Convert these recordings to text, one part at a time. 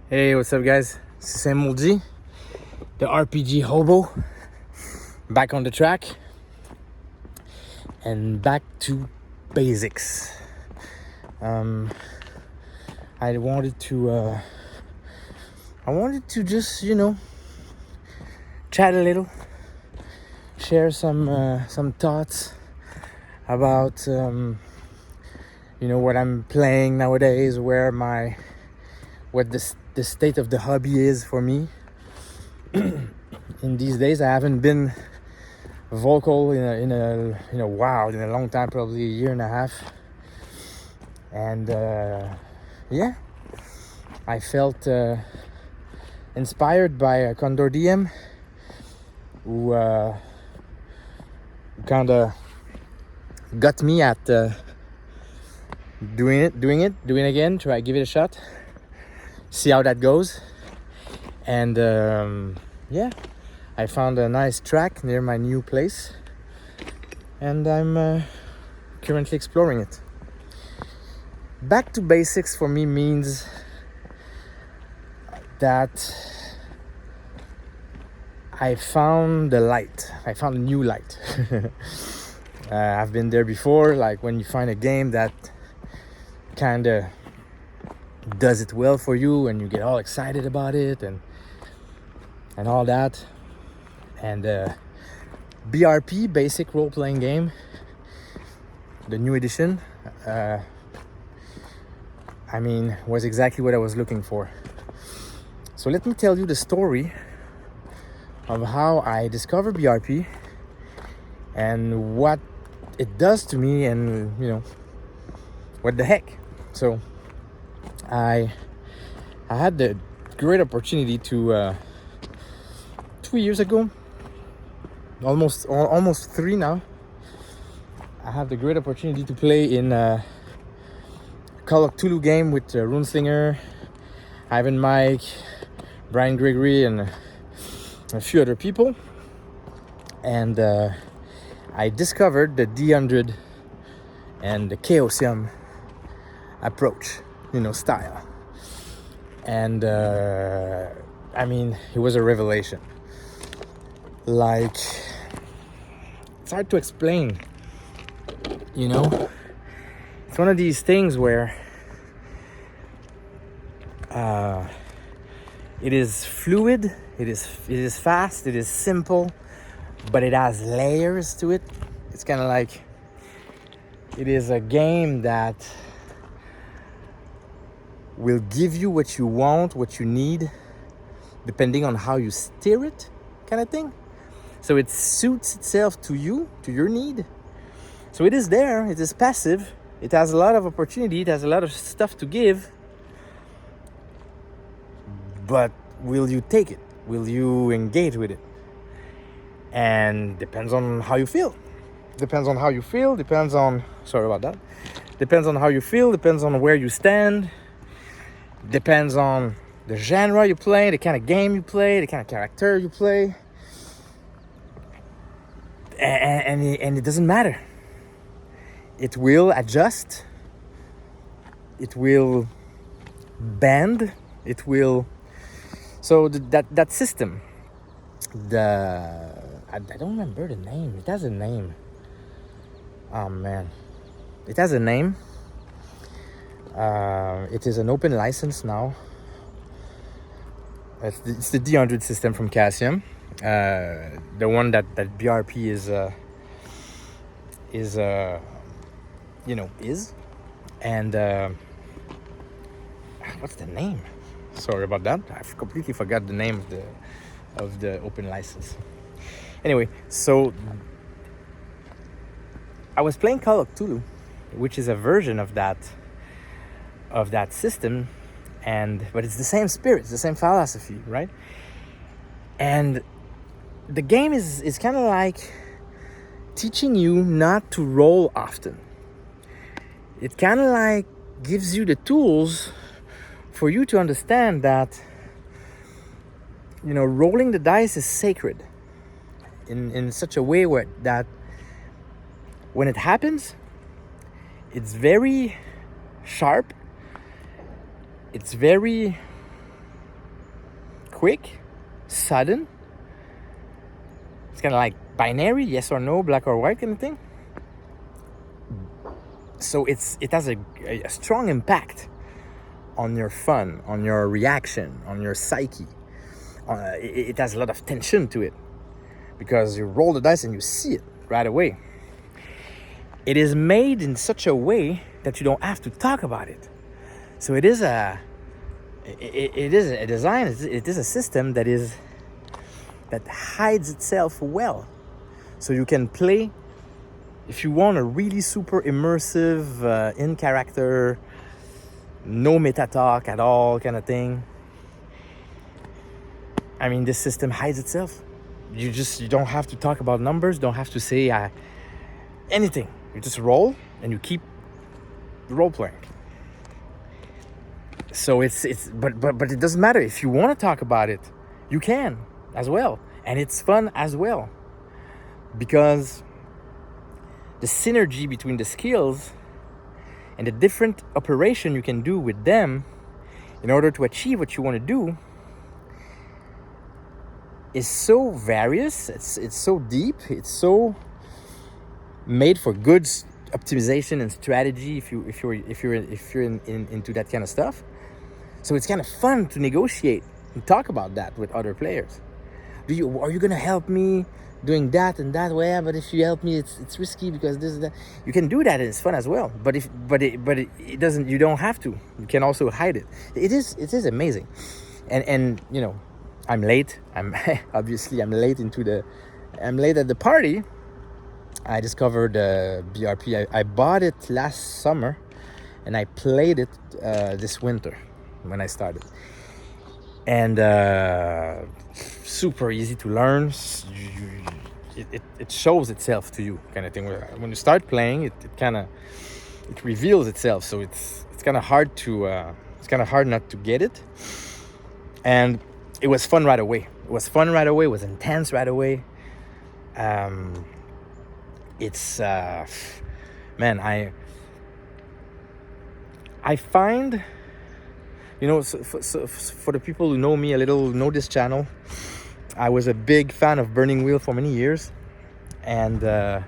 Hey, what's up, guys? C'est Sam G, the RPG hobo, back on the track and back to basics. I wanted to just chat a little, share some thoughts about what I'm playing nowadays, what the state of the hobby is for me. In these days, I haven't been vocal in a long time, probably a year and a half, and I felt inspired by a Condor DM who kind of got me at doing it again. Give it a shot, see how that goes. And I found a nice track near my new place, and I'm currently exploring it. Back to basics for me means that I found the light. I found a new light. I've been there before, like when you find a game that kind of does it well for you and you get all excited about it and all that. And BRP, Basic Roleplaying Game, the new edition, was exactly what I was looking for. So let me tell you the story of how I discovered BRP and what it does to me, and what the heck. So I had the great opportunity to 2 years ago, almost 3 now. I have the great opportunity to play in a Call of Cthulhu game with Runeslinger, Ivan Mike, Brian Gregory, and a few other people. And I discovered the D100 and the Chaosium approach, style. And it was a revelation. Like, it's hard to explain, It's one of these things where it is fluid, it is fast, it is simple, but it has layers to it. It's kind of like it is a game that will give you what you want, what you need, depending on how you steer it, kind of thing. So it suits itself to you, to your need. So it is there, it is passive, it has a lot of opportunity, it has a lot of stuff to give. But will you take it? Will you engage with it? And depends on how you feel. Depends on how you feel, depends on how you feel, depends on where you stand. Depends on the genre you play, the kind of game you play, the kind of character you play. And it doesn't matter. It will adjust. It will bend. It will. So that system. I don't remember the name. It has a name. Oh man, it has a name. It is an open license now. It's the D100 system from Chaosium. The one that BRP is. And what's the name? Sorry about that. I've completely forgot the name of the open license. Anyway, so I was playing Call of Cthulhu, which is a version of that system, but it's the same spirit, it's the same philosophy, right? And the game is kind of like teaching you not to roll often. It kind of like gives you the tools for you to understand that rolling the dice is sacred in such a way that when it happens, it's very sharp, it's very quick, sudden. It's kind of like binary, yes or no, black or white kind of thing. So it has a strong impact on your fun, on your reaction, on your psyche. It has a lot of tension to it because you roll the dice and you see it right away. It is made in such a way that you don't have to talk about it. So it is a design. It is a system that hides itself well. So you can play, if you want a really super immersive, in character, no meta talk at all kind of thing. I mean, this system hides itself. You don't have to talk about numbers, don't have to say anything. You just roll and you keep role playing. So but it doesn't matter. If you want to talk about it, you can as well. And it's fun as well. Because the synergy between the skills and the different operation you can do with them in order to achieve what you want to do is so various. It's so deep. It's so made for good optimization and strategy if you're into that kind of stuff. So it's kind of fun to negotiate and talk about that with other players. Are you gonna help me doing that and that way? But if you help me, it's risky because this and that. You can do that and it's fun as well. But it doesn't. You don't have to. You can also hide it. It is amazing. And you know, I'm late. I'm late I'm late at the party. I discovered BRP. I bought it last summer, and I played it this winter when I started. And super easy to learn. It shows itself to you, kind of thing. When you start playing, it reveals itself. So it's kind of hard not to get it. And it was fun right away. It was intense right away. It's man, I find, you know, so for the people who know me a little, know this channel, I was a big fan of Burning Wheel for many years, and I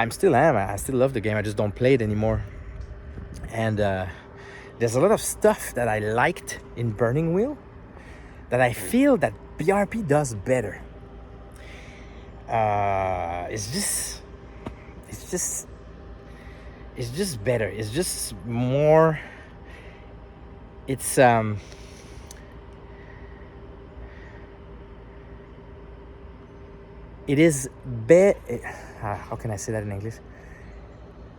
still love the game. I just don't play it anymore. And there's a lot of stuff that I liked in Burning Wheel that I feel that BRP does better. It's just better. It's just more. It's it is how can I say that in English?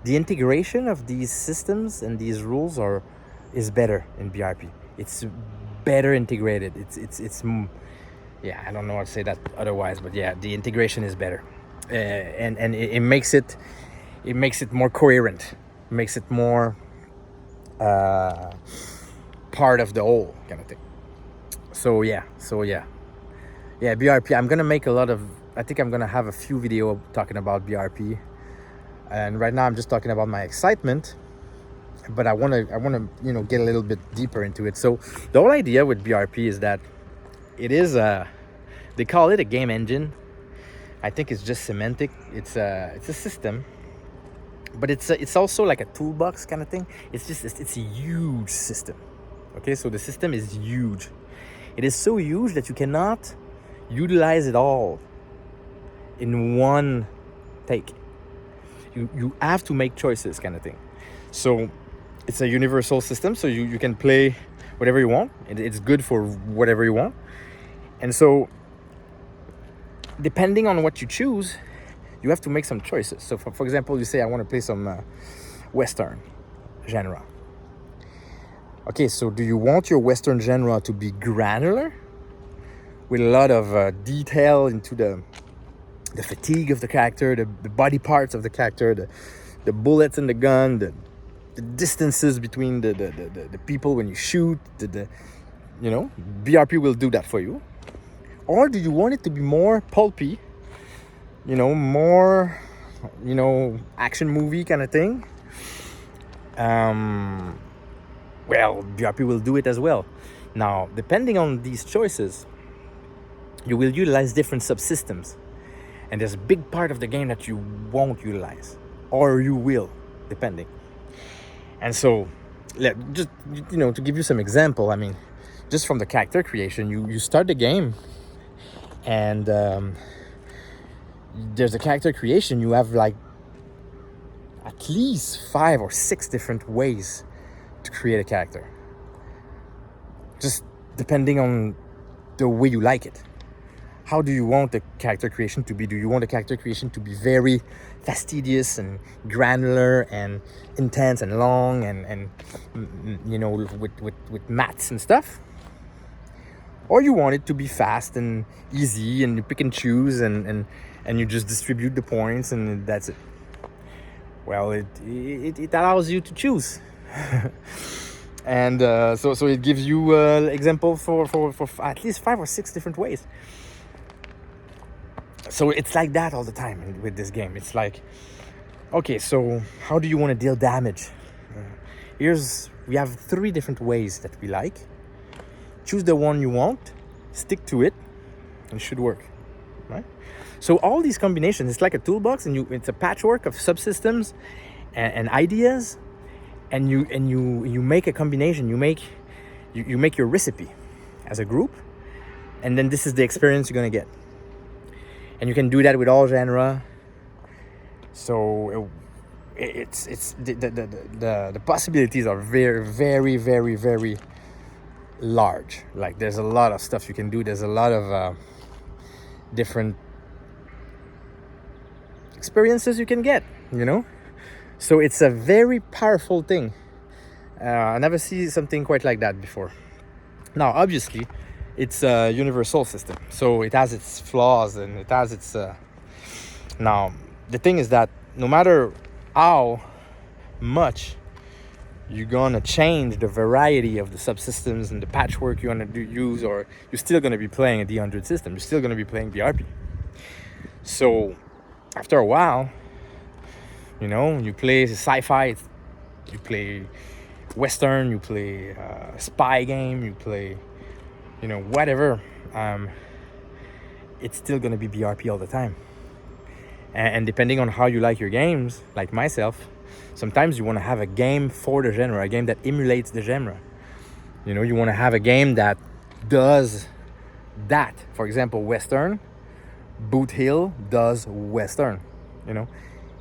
The integration of these systems and these rules is better in BRP. It's better integrated. It's yeah, I don't know how to say that otherwise, but yeah, the integration is better, and it makes it more coherent. It makes it more part of the whole kind of thing. So yeah, BRP. I'm gonna make I think I'm gonna have a few videos talking about BRP, and right now I'm just talking about my excitement. But I wanna get a little bit deeper into it. So the whole idea with BRP is that it is they call it a game engine. I think it's just semantic. It's a system, but it's also like a toolbox kind of thing. It's a huge system. Okay, so the system is huge. It is so huge that you cannot utilize it all in one take. You have to make choices, kind of thing. So it's a universal system, so you can play whatever you want. It's good for whatever you want. And so depending on what you choose, you have to make some choices. So for example, you say I want to play some Western genre. Okay, so do you want your Western genre to be granular with a lot of detail into the fatigue of the character, the body parts of the character, the bullets in the gun, the distances between the people when you shoot, BRP will do that for you? Or do you want it to be more pulpy, more, action movie kind of thing? Well, BRP will do it as well. Now, depending on these choices, you will utilize different subsystems. And there's a big part of the game that you won't utilize, or you will, depending. And so, just, to give you some example, I mean, just from the character creation, you start the game, and there's a character creation. You have like at least 5 or 6 different ways to create a character, just depending on the way you like it. How do you want the character creation to be? Do you want the character creation to be very fastidious and granular and intense and long and with maths and stuff? Or you want it to be fast and easy, and you pick and choose and you just distribute the points and that's it. Well, it allows you to choose. And so it gives you example for at least 5 or 6 different ways. So it's like that all the time with this game. It's like, okay, so how do you want to deal damage? We have 3 different ways that we like. Choose the one you want, stick to it, and it should work, right? So all these combinations, it's like a toolbox, and it's a patchwork of subsystems and ideas, and you make a combination. You make your recipe as a group, and then this is the experience you're gonna get. And you can do that with all genre. So it's the possibilities are very, very, very, very large. Like, there's a lot of stuff you can do. There's a lot of different experiences you can get, So it's a very powerful thing. I never see something quite like that before. Now, obviously, it's a universal system, so it has its flaws and it has its now the thing is that no matter how much you're gonna change the variety of the subsystems and the patchwork you want to use, or you're still gonna be playing a D100 system, you're still gonna be playing BRP. So after a while, you play sci-fi, you play Western, you play spy game, you play whatever, it's still gonna be BRP all the time. And depending on how you like your games, like myself, sometimes you want to have a game for the genre, a game that emulates the genre. You want to have a game that does that. For example, Western, Boot Hill does Western.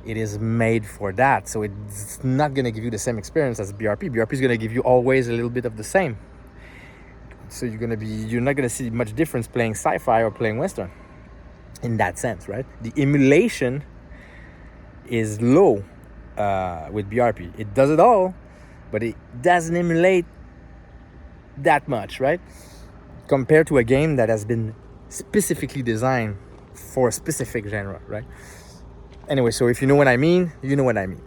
It is made for that, so it's not gonna give you the same experience as BRP. BRP is gonna give you always a little bit of the same. So you're not gonna see much difference playing sci-fi or playing Western in that sense, right? The emulation is low with BRP. It does it all, but it doesn't emulate that much, right? Compared to a game that has been specifically designed for a specific genre, right? Anyway, so if you know what I mean, you know what I mean.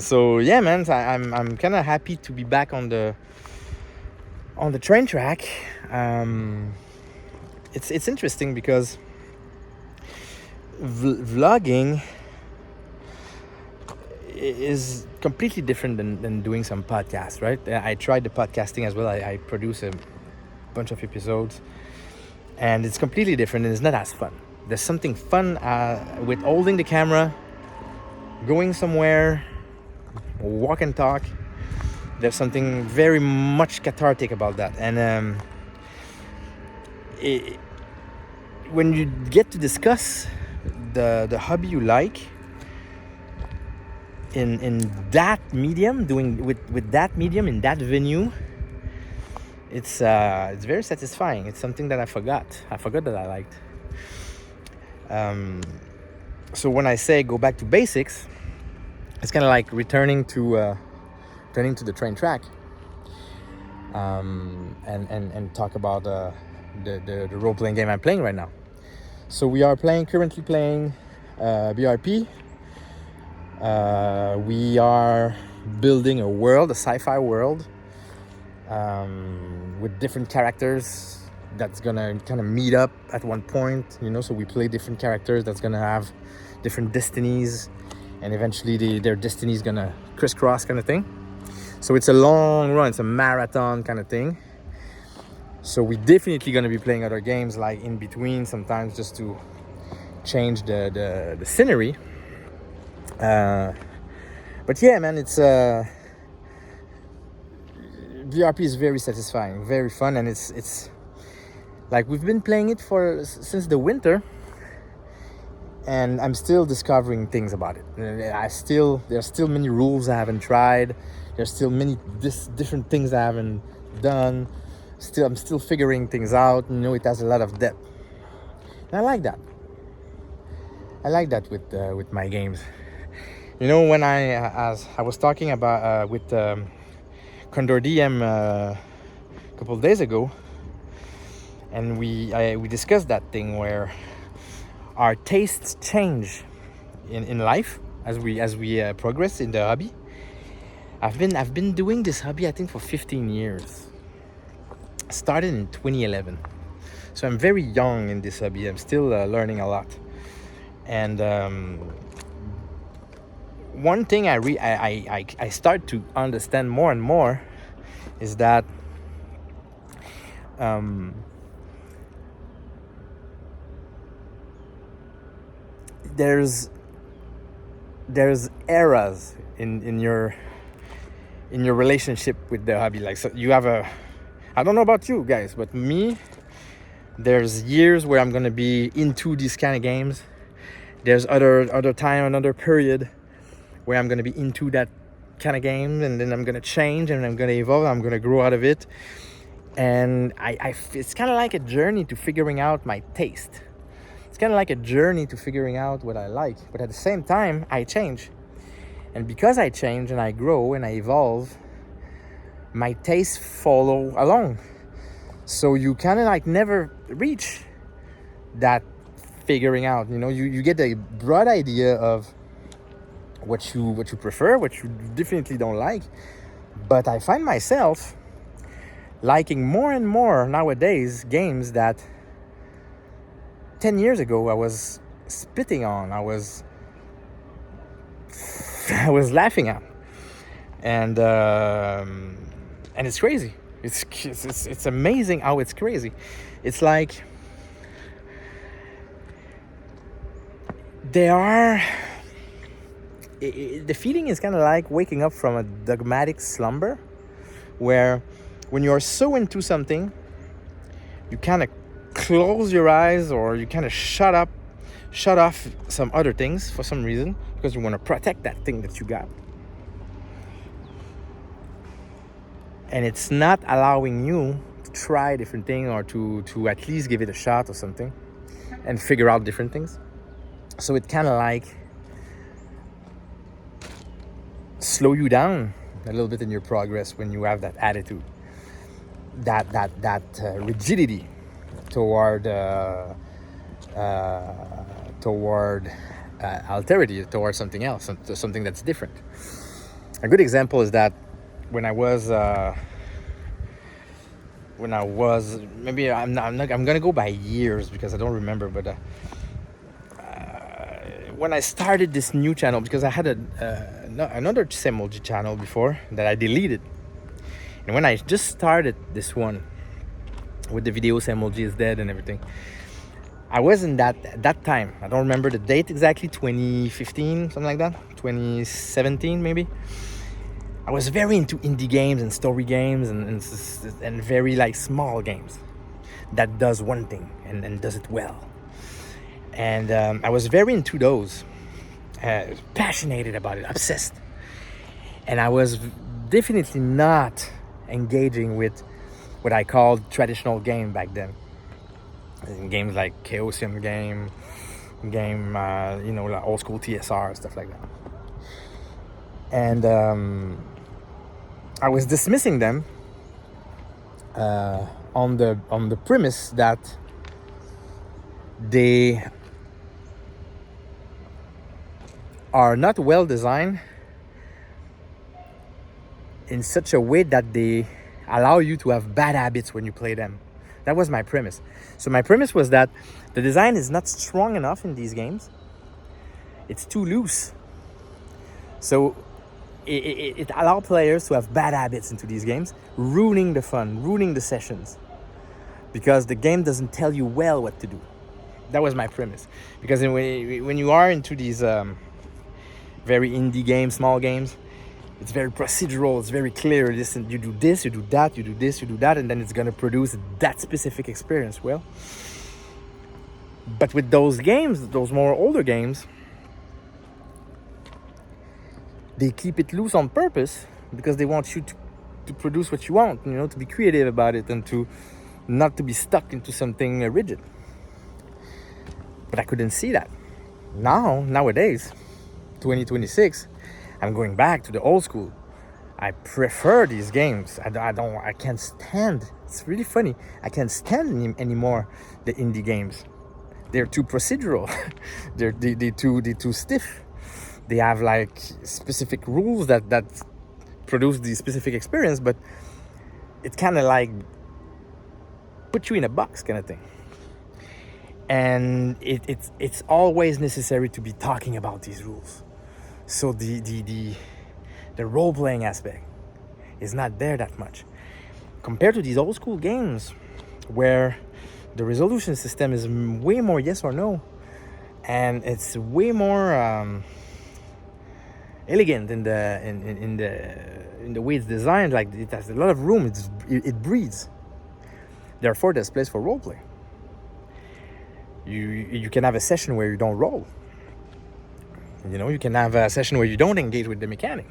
So yeah, man, I'm kind of happy to be back on the train track. It's interesting because vlogging is completely different than doing some podcasts, right? I tried the podcasting as well. I produce a bunch of episodes, and it's completely different, and it's not as fun. There's something fun with holding the camera, going somewhere, walk and talk. There's something very much cathartic about that. And when you get to discuss the hobby you like in that medium, doing with that medium in that venue, it's very satisfying. It's something that I forgot that I liked. So when I say go back to basics, it's kind of like returning to the train track, and talk about the role-playing game I'm playing right now. So we are currently playing BRP. We are building a world, a sci-fi world, with different characters that's gonna kind of meet up at one point, so we play different characters that's gonna have different destinies, and eventually their destinies gonna crisscross kind of thing. So it's a long run, it's a marathon kind of thing. So we're definitely gonna be playing other games like in between sometimes just to change the scenery. But yeah, man, it's VRP is very satisfying, very fun, and it's like we've been playing it since the winter, and I'm still discovering things about it. There's still many rules I haven't tried. There's still many different things I haven't done. I'm still figuring things out. It has a lot of depth, and I like that. I like that with my games. When as I was talking about with Condor DM a couple of days ago, and we discussed that thing where our tastes change in life as we progress in the hobby. I've been doing this hobby, I think, for 15 years. Started in 2011, so I'm very young in this hobby. I'm still learning a lot, and one thing I start to understand more and more is that there's eras in your relationship with the hobby. Like, so you have I don't know about you guys, but me, there's years where I'm gonna be into these kind of games. There's other time, another period where I'm gonna be into that kind of game, and then I'm gonna change and I'm gonna evolve. I'm gonna grow out of it, and it's kind of like a journey to figuring out my taste. It's kind of like a journey to figuring out what I like, but at the same time, I change, and because I change and I grow and I evolve, my tastes follow along. So you kind of like never reach that figuring out. You get a broad idea of what you prefer, what you definitely don't like. But I find myself liking more and more nowadays games that 10 years ago I was spitting on, I was laughing at, and it's crazy. It's amazing how it's crazy. It's like the feeling is kind of like waking up from a dogmatic slumber, where when you're so into something, you kind of close your eyes, or you kind of shut off some other things for some reason, because you want to protect that thing that you got. And it's not allowing you to try a different thing, or to at least give it a shot or something and figure out different things. So it kind of like slow you down a little bit in your progress when you have that attitude, that rigidity toward alterity, towards something else, something that's different. A good example is that when I was maybe I'm gonna go by years because I don't remember, but when I started this new channel, because I had another SimLG channel before that I deleted, and when I just started this one with the video SimLG is dead and everything, I was in that time, I don't remember the date exactly, 2015, something like that, 2017 maybe. I was very into indie games and story games and very like small games that does one thing and does it well. And I was very into those, passionate about it, obsessed. And I was definitely not engaging with what I called traditional game back then. Games like Chaosium game, like old school TSR, stuff like that. And I was dismissing them on the premise that they are not well designed in such a way that they allow you to have bad habits when you play them. That was my premise. So my premise was that the design is not strong enough in these games. It's too loose. So it allows players to have bad habits into these games, ruining the fun, ruining the sessions. because the game doesn't tell you well what to do. That was my premise. Because when you are into these very indie games, small games, it's very procedural, it's very clear. Listen, you do this, you do that, you do this, you do that, and then it's gonna produce that specific experience. Well, but with those games, those more older games, they keep it loose on purpose because they want you to produce what you want, to be creative about it and to not to be stuck into something rigid. But I couldn't see that. Nowadays, 2026, I'm going back to the old school. I prefer these games. I can't stand. It's really funny. I can't stand anymore the indie games. They're too procedural. they're too stiff. They have like specific rules that produce the specific experience, but it's kind of like put you in a box kind of thing. And it's always necessary to be talking about these rules. So the role-playing aspect is not there that much compared to these old school games where the resolution system is way more yes or no, and it's way more elegant in the way it's designed. Like, it has a lot of room. It breathes. Therefore, there's place for roleplay. You can have a session where you don't roll. You can have a session where you don't engage with the mechanic.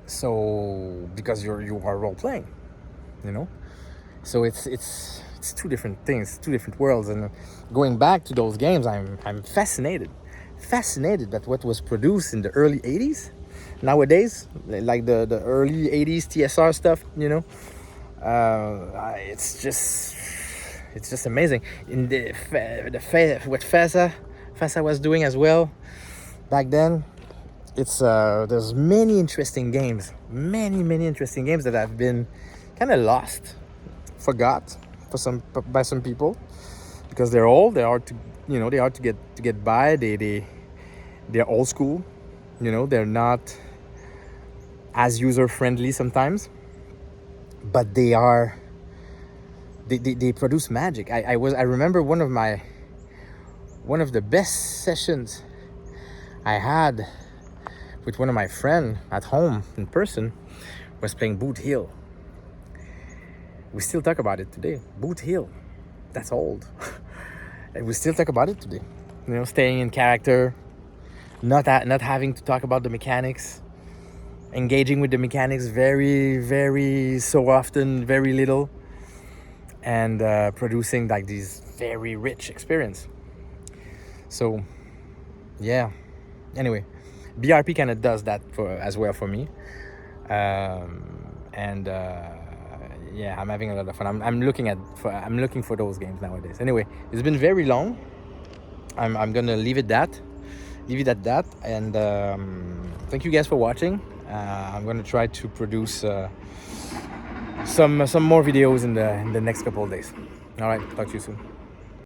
So because you are role playing, so it's two different things, two different worlds. And going back to those games, I'm fascinated that what was produced in the early 80s nowadays, like the early 80s TSR stuff, it's just amazing. In what FASA was doing as well back then, there's many interesting games that have been kind of lost, forgot by some people because they're old. They are to get by. They're old school. They're not as user friendly sometimes, but they produce magic. I remember one of the best sessions I had with one of my friends at home in person was playing Boot Hill. We still talk about it today. Boot Hill, that's old. And we still talk about it today. Staying in character, not having to talk about the mechanics, engaging with the mechanics very, very so often, very little, and producing like these very rich experience. So, yeah. Anyway, BRP kind of does that as well for me, and I'm having a lot of fun. I'm looking for those games nowadays. Anyway, it's been very long. I'm gonna leave it at that, and thank you guys for watching. I'm gonna try to produce some more videos in the next couple of days. All right, talk to you soon.